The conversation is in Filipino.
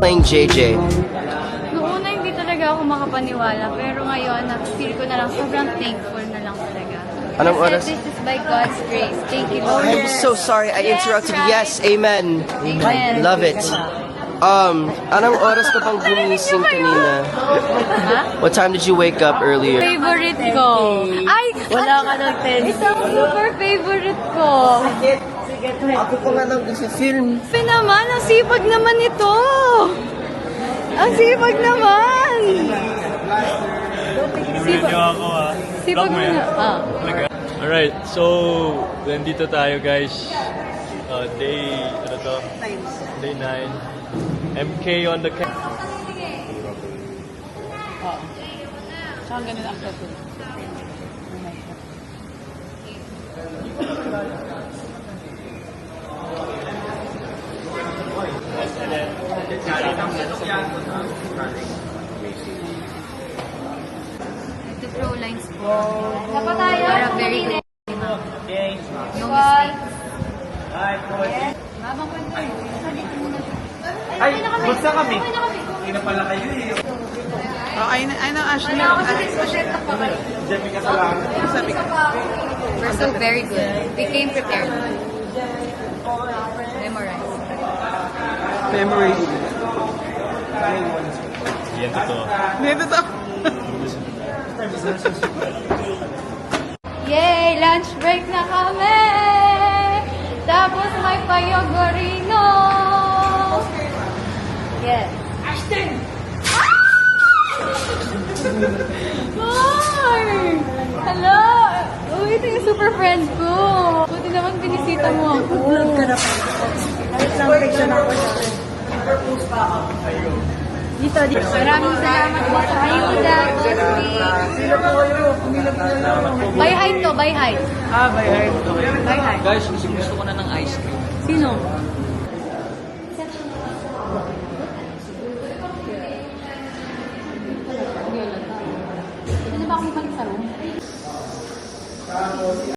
playing JJ? Noong una hindi talaga ako makapaniwala, pero ngayon, feel ko na lang, sobrang thankful na lang talaga. Anong Kasi oras? this is by God's grace. Thank you, Lord. I'm so sorry I interrupted. Yes, amen. Amen. Love it. Anong oras ka pang gumising kanina? Ha? What time did you wake up earlier? Favorite ko. Ay! Wala ka ng tense. Ito ang super favorite ko. Ako pa nga nang film. Grabe naman, ang sipag naman ito. Ang sipag naman. Video ako Sipag mo na. Alright, so nandito tayo guys. Day, ano to? Day 9. MK on the Saan ganun after to? Ito throw lines po. Dapat tayo. Para very good. No mistakes. Habang kwento yun. Ay, basta kami. Hindi na pala kayo eh. Oh, I know Ashley. Diyan may kasalanan. Sabi ko. We're so very good. We came prepared. Memorize. Memory. Yan totoo. Dito to. Yay! Lunch break na kami! Tapos may payogorino! Yes. Ashton! Hi! Hello! Oh, ito yung super friend ko. Buti naman binisita mo ako. Vlog ka na pa. Kahit lang picture ako siya. Dito. Maraming salamat po sa ayuda, Coffee. Sino po kayo? Pumila po kayo. By height to, by height. By height. By height. Guys, gusto ko na ng ice cream. Sino?